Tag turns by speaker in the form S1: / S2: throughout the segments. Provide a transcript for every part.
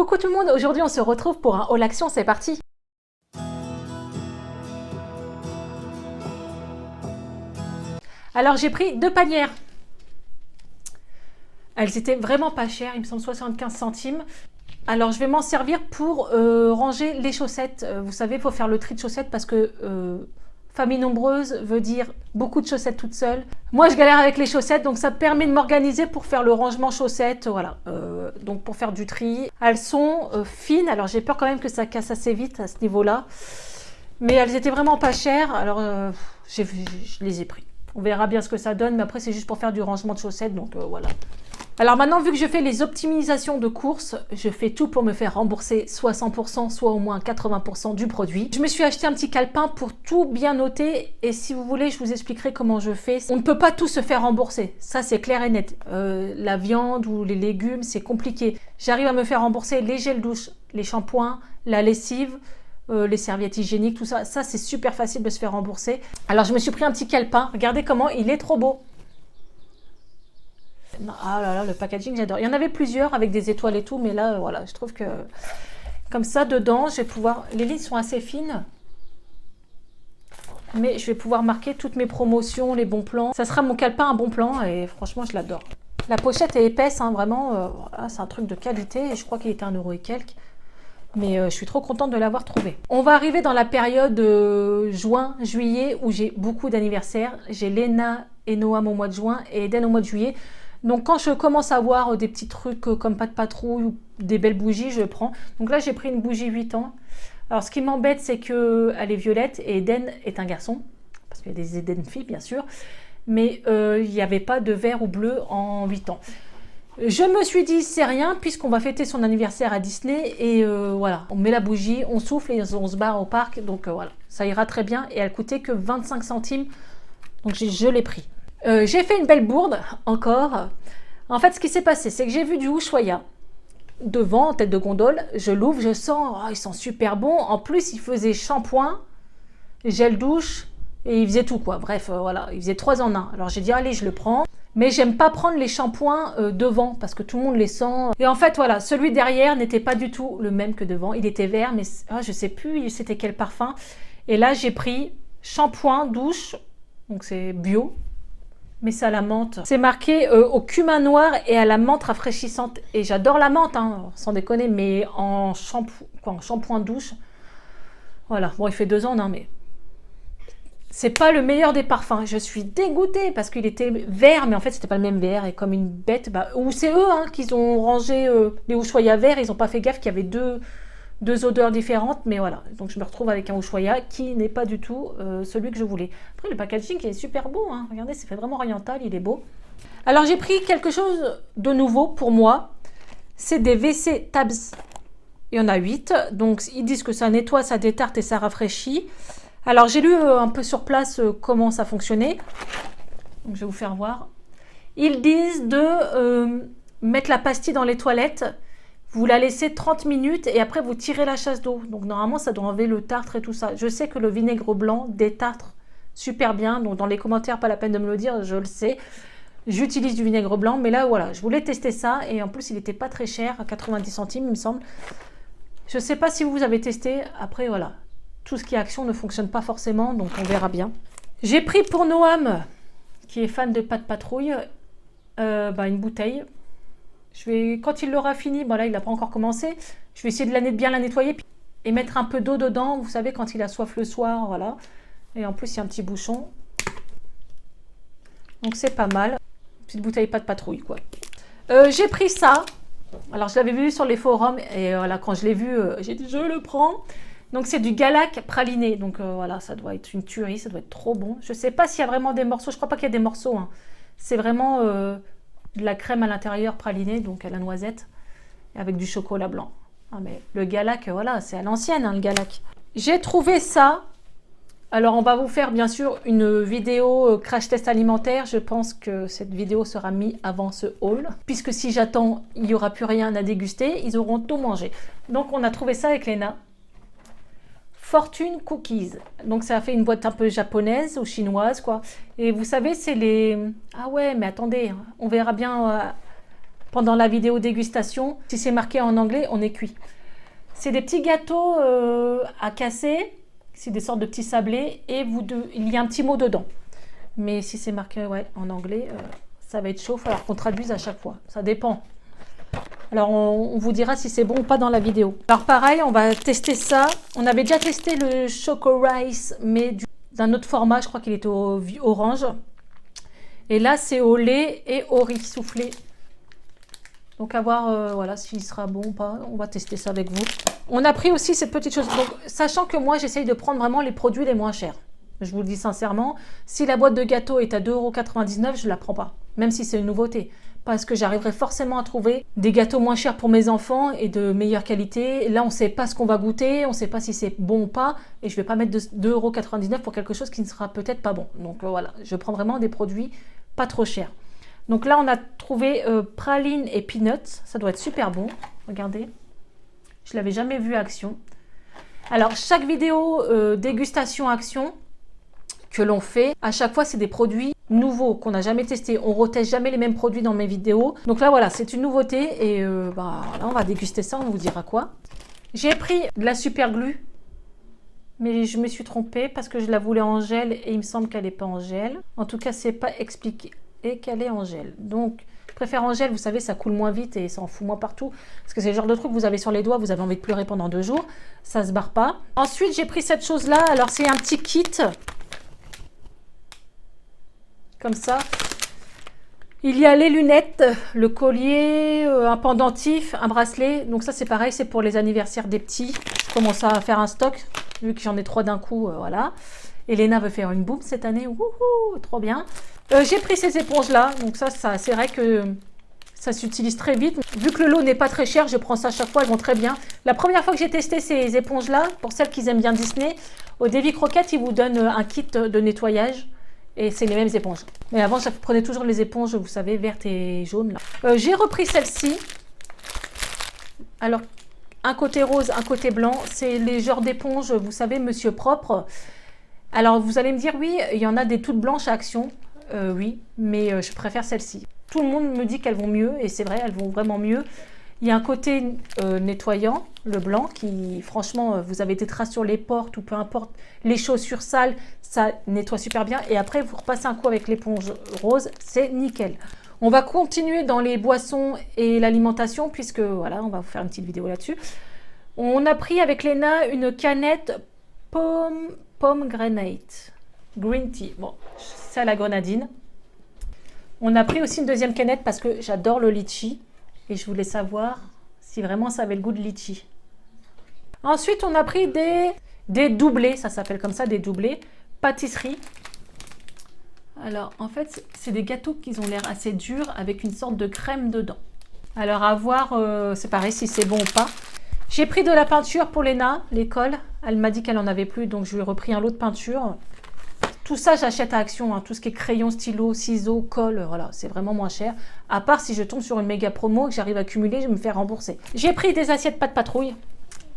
S1: Coucou tout le monde, aujourd'hui on se retrouve pour un haul action, c'est parti. Alors j'ai pris 2 panières. Elles étaient vraiment pas chères, il me semble 75 centimes. Alors je vais m'en servir pour ranger les chaussettes. Vous savez, il faut faire le tri de chaussettes parce que famille nombreuse veut dire beaucoup de chaussettes toute seule. Moi je galère avec les chaussettes, donc ça permet de m'organiser pour faire le rangement chaussettes, voilà. Donc pour faire du tri. Elles sont fines, alors j'ai peur quand même que ça casse assez vite à ce niveau-là. Mais elles étaient vraiment pas chères, alors je les ai pris. On verra bien ce que ça donne, mais après c'est juste pour faire du rangement de chaussettes, donc voilà. Alors maintenant, vu que je fais les optimisations de courses, je fais tout pour me faire rembourser soit 100%, soit au moins 80% du produit. Je me suis acheté un petit calepin pour tout bien noter et si vous voulez, je vous expliquerai comment je fais. On ne peut pas tout se faire rembourser, ça c'est clair et net. La viande ou les légumes, c'est compliqué. J'arrive à me faire rembourser les gels douche, les shampoings, la lessive, les serviettes hygiéniques, tout ça. Ça, c'est super facile de se faire rembourser. Alors, je me suis pris un petit calepin. Regardez comment il est trop beau. Ah là là, le packaging, j'adore. Il y en avait plusieurs avec des étoiles et tout, mais là, voilà, je trouve que comme ça, dedans, je vais pouvoir... Les lignes sont assez fines, mais je vais pouvoir marquer toutes mes promotions, les bons plans. Ça sera mon calepin un bon plan et franchement, je l'adore. La pochette est épaisse, hein, vraiment. Voilà, c'est un truc de qualité et je crois qu'il était 1 € et quelques. Mais je suis trop contente de l'avoir trouvé. On va arriver dans la période juin-juillet où j'ai beaucoup d'anniversaires. J'ai Léna et Noam au mois de juin et Eden au mois de juillet. Donc quand je commence à voir des petits trucs comme pas de patrouille ou des belles bougies, je prends. Donc là j'ai pris une bougie 8 ans. Alors ce qui m'embête c'est qu'elle est violette et Eden est un garçon. Parce qu'il y a des Eden filles bien sûr. Mais il n'y avait pas de vert ou bleu en 8 ans. Je me suis dit, c'est rien, puisqu'on va fêter son anniversaire à Disney. Et voilà, on met la bougie, on souffle et on se barre au parc. Donc voilà, ça ira très bien. Et elle coûtait que 25 centimes. Donc je l'ai pris. J'ai fait une belle bourde, encore. En fait, ce qui s'est passé, c'est que j'ai vu du Ushuaïa devant, en tête de gondole. Je l'ouvre, je sens, oh, ils sont super bons. En plus, il faisait shampoing, gel douche et il faisait tout, quoi. Bref, voilà, il faisait 3 en 1. Alors j'ai dit, allez, je le prends. Mais j'aime pas prendre les shampoings devant parce que tout le monde les sent. Et en fait, voilà, celui derrière n'était pas du tout le même que devant. Il était vert, mais je sais plus c'était quel parfum. Et là, j'ai pris shampoing douche, donc c'est bio, mais c'est à la menthe. C'est marqué au cumin noir et à la menthe rafraîchissante. Et j'adore la menthe, hein, sans déconner, mais en shampoing douche. Voilà, bon, il fait 2 ans, non, mais... C'est pas le meilleur des parfums. Je suis dégoûtée parce qu'il était vert, mais en fait, c'était pas le même vert. Et comme une bête, ou c'est eux hein, qui ont rangé les Ushuaïa verts. Ils n'ont pas fait gaffe qu'il y avait deux odeurs différentes. Mais voilà, donc je me retrouve avec un Ushuaïa qui n'est pas du tout celui que je voulais. Après, le packaging est super beau. Hein. Regardez, c'est fait vraiment oriental, il est beau. Alors, j'ai pris quelque chose de nouveau pour moi. C'est des WC Tabs. Il y en a 8. Donc, ils disent que ça nettoie, ça détarte et ça rafraîchit. Alors, j'ai lu un peu sur place comment ça fonctionnait. Donc, je vais vous faire voir. Ils disent de mettre la pastille dans les toilettes. Vous la laissez 30 minutes et après, vous tirez la chasse d'eau. Donc, normalement, ça doit enlever le tartre et tout ça. Je sais que le vinaigre blanc détartre super bien. Donc, dans les commentaires, pas la peine de me le dire, je le sais. J'utilise du vinaigre blanc. Mais là, voilà, je voulais tester ça. Et en plus, il n'était pas très cher, à 90 centimes, il me semble. Je ne sais pas si vous avez testé. Après, voilà. Tout ce qui est action ne fonctionne pas forcément, donc on verra bien. J'ai pris pour Noam, qui est fan de pas de patrouille, une bouteille. Quand il l'aura fini, là il n'a pas encore commencé, je vais essayer de bien la nettoyer et mettre un peu d'eau dedans. Vous savez, quand il a soif le soir, voilà. Et en plus, il y a un petit bouchon. Donc c'est pas mal. Petite bouteille pas de patrouille, quoi. J'ai pris ça. Alors je l'avais vu sur les forums et voilà, quand je l'ai vu, j'ai dit je le prends. Donc c'est du Galac praliné, donc voilà, ça doit être une tuerie, ça doit être trop bon. Je ne sais pas s'il y a vraiment des morceaux, je ne crois pas qu'il y a des morceaux. Hein. C'est vraiment de la crème à l'intérieur pralinée, donc à la noisette, avec du chocolat blanc. Ah, mais le Galac, voilà, c'est à l'ancienne, hein, le Galac. J'ai trouvé ça. Alors on va vous faire bien sûr une vidéo crash test alimentaire. Je pense que cette vidéo sera mise avant ce haul. Puisque si j'attends, il n'y aura plus rien à déguster, ils auront tout mangé. Donc on a trouvé ça avec Léna. Fortune Cookies. Donc ça a fait une boîte un peu japonaise ou chinoise quoi. Et vous savez c'est les... Ah ouais mais attendez, on verra bien pendant la vidéo dégustation. Si c'est marqué en anglais, on est cuit. C'est des petits gâteaux à casser. C'est des sortes de petits sablés et il y a un petit mot dedans. Mais si c'est marqué en anglais, ça va être chaud. Il va falloir qu'on traduise à chaque fois. Ça dépend. Alors, on vous dira si c'est bon ou pas dans la vidéo. Alors, pareil, on va tester ça. On avait déjà testé le Choco Rice, mais d'un autre format. Je crois qu'il était au orange. Et là, c'est au lait et au riz soufflé. Donc, à voir voilà, s'il sera bon ou pas. On va tester ça avec vous. On a pris aussi cette petite chose. Donc, sachant que moi, j'essaye de prendre vraiment les produits les moins chers. Je vous le dis sincèrement. Si la boîte de gâteau est à 2,99 €, je ne la prends pas. Même si c'est une nouveeté. Parce que j'arriverai forcément à trouver des gâteaux moins chers pour mes enfants et de meilleure qualité. Là, on ne sait pas ce qu'on va goûter, on ne sait pas si c'est bon ou pas. Et je ne vais pas mettre 2,99 € pour quelque chose qui ne sera peut-être pas bon. Donc voilà, je prends vraiment des produits pas trop chers. Donc là, on a trouvé praline et peanuts. Ça doit être super bon. Regardez, je ne l'avais jamais vu à action. Alors, chaque vidéo dégustation action que l'on fait, à chaque fois, c'est des produits nouveaux qu'on n'a jamais testés. On ne reteste jamais les mêmes produits dans mes vidéos. Donc là, voilà, c'est une nouveauté. Et là, on va déguster ça, on vous dira quoi. J'ai pris de la super glue, mais je me suis trompée parce que je la voulais en gel et il me semble qu'elle n'est pas en gel. En tout cas, c'est pas expliqué qu'elle est en gel. Donc, je préfère en gel, vous savez, ça coule moins vite et ça en fout moins partout. Parce que c'est le genre de truc que vous avez sur les doigts, vous avez envie de pleurer pendant 2 jours. Ça se barre pas. Ensuite, j'ai pris cette chose-là. Alors, c'est un petit kit. Comme ça. Il y a les lunettes, le collier, un pendentif, un bracelet. Donc ça, c'est pareil, c'est pour les anniversaires des petits. Je commence à faire un stock, vu que j'en ai 3 d'un coup, voilà. Elena veut faire une boum cette année. Wouhou, trop bien. J'ai pris ces éponges-là. Donc ça c'est vrai que ça s'utilise très vite. Vu que le lot n'est pas très cher, je prends ça à chaque fois, elles vont très bien. La première fois que j'ai testé ces éponges-là, pour celles qui aiment bien Disney, au Davy Croquette, ils vous donnent un kit de nettoyage. Et c'est les mêmes éponges. Mais avant, je prenais toujours les éponges, vous savez, vertes et jaunes. J'ai repris celle-ci. Alors, un côté rose, un côté blanc. C'est les genres d'éponges, vous savez, Monsieur Propre. Alors, vous allez me dire, oui, il y en a des toutes blanches à Action. Oui, mais je préfère celle-ci. Tout le monde me dit qu'elles vont mieux, et c'est vrai, elles vont vraiment mieux. Il y a un côté nettoyant, le blanc, qui franchement, vous avez des traces sur les portes ou peu importe, les chaussures sales, ça nettoie super bien. Et après, vous repassez un coup avec l'éponge rose, c'est nickel. On va continuer dans les boissons et l'alimentation, puisque voilà, on va vous faire une petite vidéo là-dessus. On a pris avec Léna une canette pomegranate, green tea. Bon, c'est à la grenadine. On a pris aussi une deuxième canette parce que j'adore le litchi. Et je voulais savoir si vraiment ça avait le goût de litchi. Ensuite, on a pris des doublés. Ça s'appelle comme ça, des doublés. Pâtisserie. Alors, en fait, c'est des gâteaux qui ont l'air assez durs avec une sorte de crème dedans. Alors, à voir, c'est pareil si c'est bon ou pas. J'ai pris de la peinture pour Léna, l'école. Elle m'a dit qu'elle n'en avait plus, donc je lui ai repris un lot de peinture. Tout ça, j'achète à Action, hein. Tout ce qui est crayon, stylo, ciseaux, colle, voilà, c'est vraiment moins cher. À part si je tombe sur une méga promo que j'arrive à cumuler, je vais me faire rembourser. J'ai pris des assiettes pâte patrouille.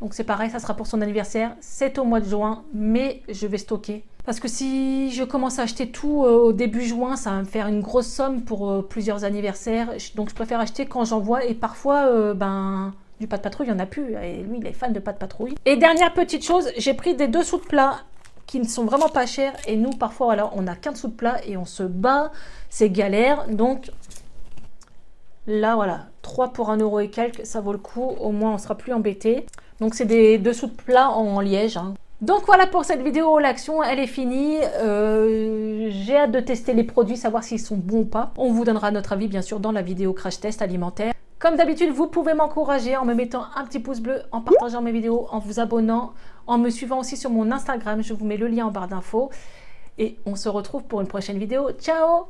S1: Donc c'est pareil, ça sera pour son anniversaire. C'est au mois de juin, mais je vais stocker. Parce que si je commence à acheter tout au début juin, ça va me faire une grosse somme pour plusieurs anniversaires. Donc je préfère acheter quand j'en vois. Et parfois, du pâte patrouille, il n'y en a plus. Et lui, il est fan de pâte patrouille. Et dernière petite chose, j'ai pris des dessous de plat qui ne sont vraiment pas chers. Et nous, parfois, voilà, on a qu'un dessous de plat et on se bat. C'est galère. Donc là, voilà, 3 pour 1 € et quelques, ça vaut le coup. Au moins, on ne sera plus embêté. Donc, c'est des dessous de plat en liège. Hein. Donc, voilà pour cette vidéo. L'action, elle est finie. J'ai hâte de tester les produits, savoir s'ils sont bons ou pas. On vous donnera notre avis, bien sûr, dans la vidéo crash test alimentaire. Comme d'habitude, vous pouvez m'encourager en me mettant un petit pouce bleu, en partageant mes vidéos, en vous abonnant, en me suivant aussi sur mon Instagram. Je vous mets le lien en barre d'infos. Et on se retrouve pour une prochaine vidéo. Ciao!